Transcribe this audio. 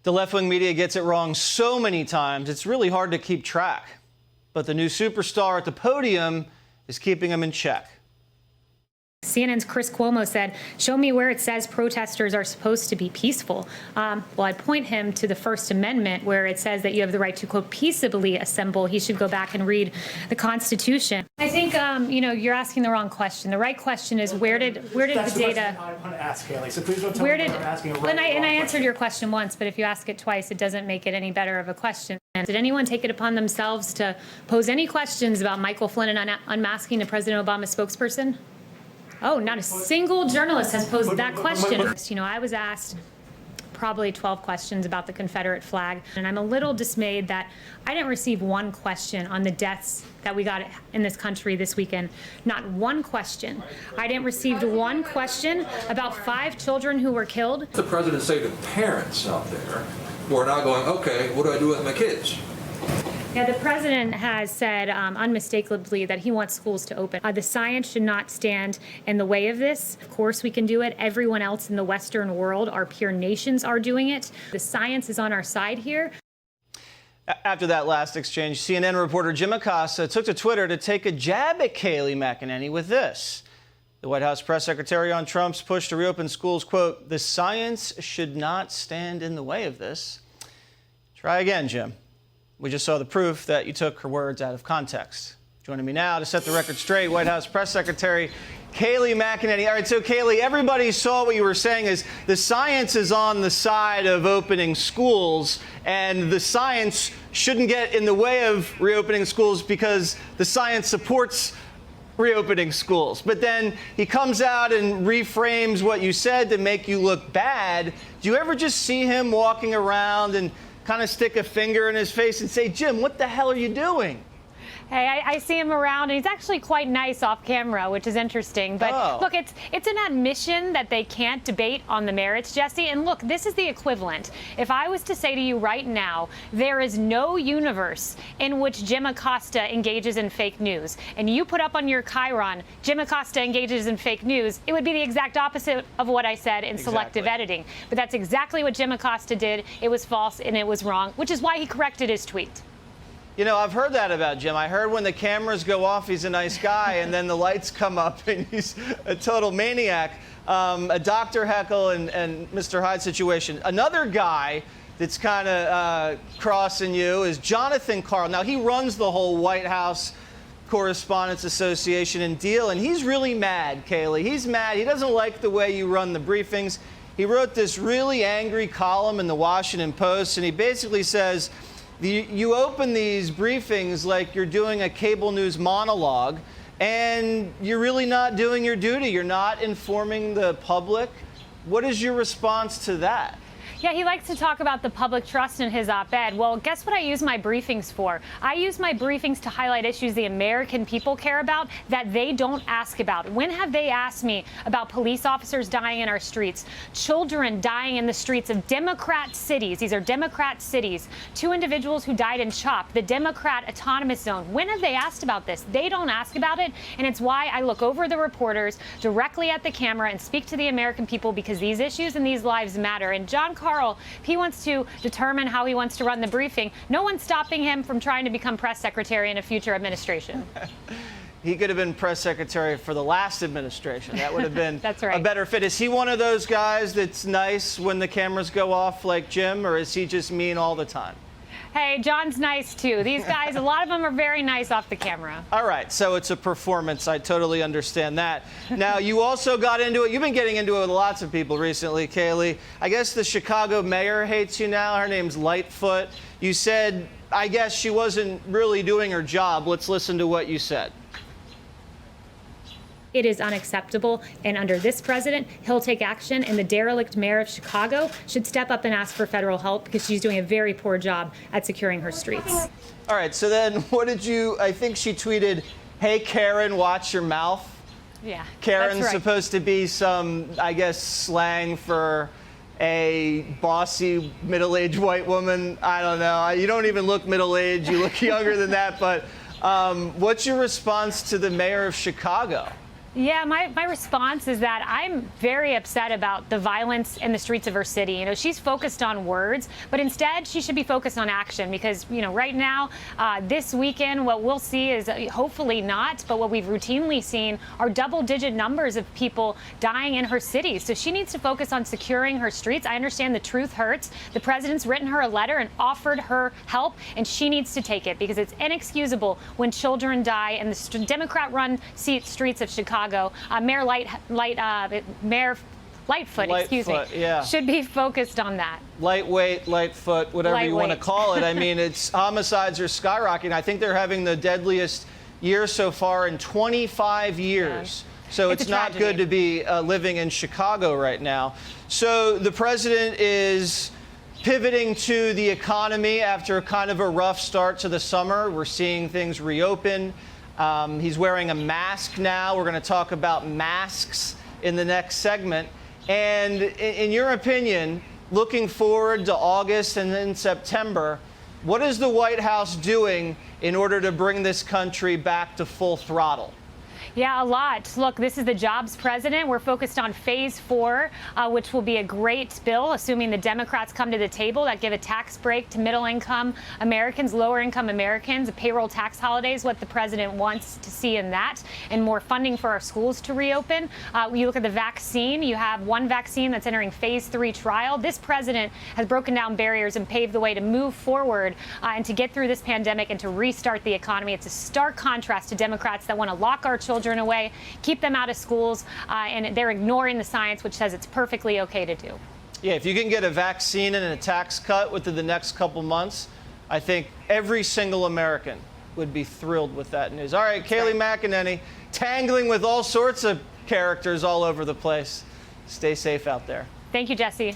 The left-wing media gets it wrong so many times, it's really hard to keep track. But the new superstar at the podium is keeping them in check. CNN's Chris Cuomo said, "Show me where it says protesters are supposed to be peaceful." Well, I'd point him to the First Amendment where it says that you have the right to, quote, peaceably assemble. He should go back and read the Constitution. I think, you're asking the wrong question. The right question is where did the data... I want to ask, Kayleigh, so please don't tell me I'm asking a right. And I answered your question once, but if you ask it twice, it doesn't make it any better of a question. And did anyone take it upon themselves to pose any questions about Michael Flynn and unmasking the President Obama spokesperson? Oh, not a single journalist has posed that question. I was asked probably 12 questions about the Confederate flag, and I'm a little dismayed that I didn't receive one question on the deaths that we got in this country this weekend. Not one question. I didn't receive one question about 5 children who were killed. The president say to parents out there who are now going, okay, what do I do with my kids? Yeah, the president has said unmistakably that he wants schools to open. The science should not stand in the way of this. Of course, we can do it. Everyone else in the Western world, our peer nations, are doing it. The science is on our side here. After that last exchange, CNN reporter Jim Acosta took to Twitter to take a jab at Kayleigh McEnany with this. The White House press secretary on Trump's push to reopen schools, quote, "The science should not stand in the way of this." Try again, Jim. We just saw the proof that you took her words out of context. Joining me now to set the record straight, White House Press Secretary Kayleigh McEnany. All right, so Kayleigh, everybody saw what you were saying is the science is on the side of opening schools, and the science shouldn't get in the way of reopening schools because the science supports reopening schools. But then he comes out and reframes what you said to make you look bad. Do you ever just see him walking around and kind of stick a finger in his face and say, "Jim, what the hell are you doing?" Hey, I see him around, and he's actually quite nice off camera, which is interesting. But look, it's an admission that they can't debate on the merits, Jesse. And look, this is the equivalent. If I was to say to you right now, there is no universe in which Jim Acosta engages in fake news, and you put up on your Chiron, Jim Acosta engages in fake news, it would be the exact opposite of what I said in selective editing. But that's exactly what Jim Acosta did. It was false and it was wrong, which is why he corrected his tweet. You know, I've heard that about Jim. I heard when the cameras go off, he's a nice guy, and then the lights come up, and he's a total maniac. A Dr. Heckle and Mr. Hyde situation. Another guy that's kind of crossing you is Jonathan Karl. Now, he runs the whole White House Correspondents Association and deal, and he's really mad, Kayleigh. He's mad. He doesn't like the way you run the briefings. He wrote this really angry column in the Washington Post, and he basically says, you open these briefings like you're doing a cable news monologue, and you're really not doing your duty. You're not informing the public. What is your response to that? Yeah, he likes to talk about the public trust in his op-ed. Well, guess what I use my briefings for? I use my briefings to highlight issues the American people care about that they don't ask about. When have they asked me about police officers dying in our streets, children dying in the streets of Democrat cities? These are Democrat cities. 2 individuals who died in CHOP, the Democrat autonomous zone. When have they asked about this? They don't ask about it, and it's why I look over the reporters directly at the camera and speak to the American people, because these issues and these lives matter. And John Karl, he wants to determine how he wants to run the briefing. No one's stopping him from trying to become press secretary in a future administration. He could have been press secretary for the last administration. That would have been That's right. a better fit. Is he one of those guys that's nice when the cameras go off like Jim, or is he just mean all the time? Hey, John's nice, too. These guys, a lot of them are very nice off the camera. All right, so it's a performance. I totally understand that. Now, you also got into it. You've been getting into it with lots of people recently, Kayleigh. I guess the Chicago mayor hates you now. Her name's Lightfoot. You said, I guess she wasn't really doing her job. Let's listen to what you said. It is unacceptable, and under this president, he'll take action, and the derelict mayor of Chicago should step up and ask for federal help because she's doing a very poor job at securing her streets. All right, so then what did you, I think she tweeted, "Hey, Karen, watch your mouth." Yeah, Karen's that's right. supposed to be some, I guess, slang for a bossy middle-aged white woman. I don't know. You don't even look middle-aged. You look younger than that. But what's your response to the mayor of Chicago? Yeah, my response is that I'm very upset about the violence in the streets of her city. You know, she's focused on words, but instead she should be focused on action because, you know, right now, this weekend, what we'll see is hopefully not, but what we've routinely seen are double-digit numbers of people dying in her city. So she needs to focus on securing her streets. I understand the truth hurts. The president's written her a letter and offered her help, and she needs to take it because it's inexcusable when children die in the Democrat-run streets of Chicago. Mayor Lightfoot, should be focused on that. Lightweight, Lightfoot, whatever you want to call it. I mean, it's homicides are skyrocketing. I think they're having the deadliest year so far in 25 years. Yeah. So it's not good to be living in Chicago right now. So the president is pivoting to the economy after kind of a rough start to the summer. We're seeing things reopen. He's wearing a mask now. We're going to talk about masks in the next segment. And in your opinion, looking forward to August and then September, what is the White House doing in order to bring this country back to full throttle? Yeah, a lot. Look, this is the jobs president. We're focused on phase 4, which will be a great bill, assuming the Democrats come to the table, that give a tax break to middle-income Americans, lower-income Americans. A payroll tax holiday is what the president wants to see in that, and more funding for our schools to reopen. You look at the vaccine. You have one vaccine that's entering phase 3 trial. This president has broken down barriers and paved the way to move forward and to get through this pandemic and to restart the economy. It's a stark contrast to Democrats that want to lock our children away, keep them out of schools, and they're ignoring the science, which says it's perfectly okay to do. Yeah, if you can get a vaccine and a tax cut within the next couple months, I think every single American would be thrilled with that news. All right, Kayleigh McEnany, tangling with all sorts of characters all over the place. Stay safe out there. Thank you, Jesse.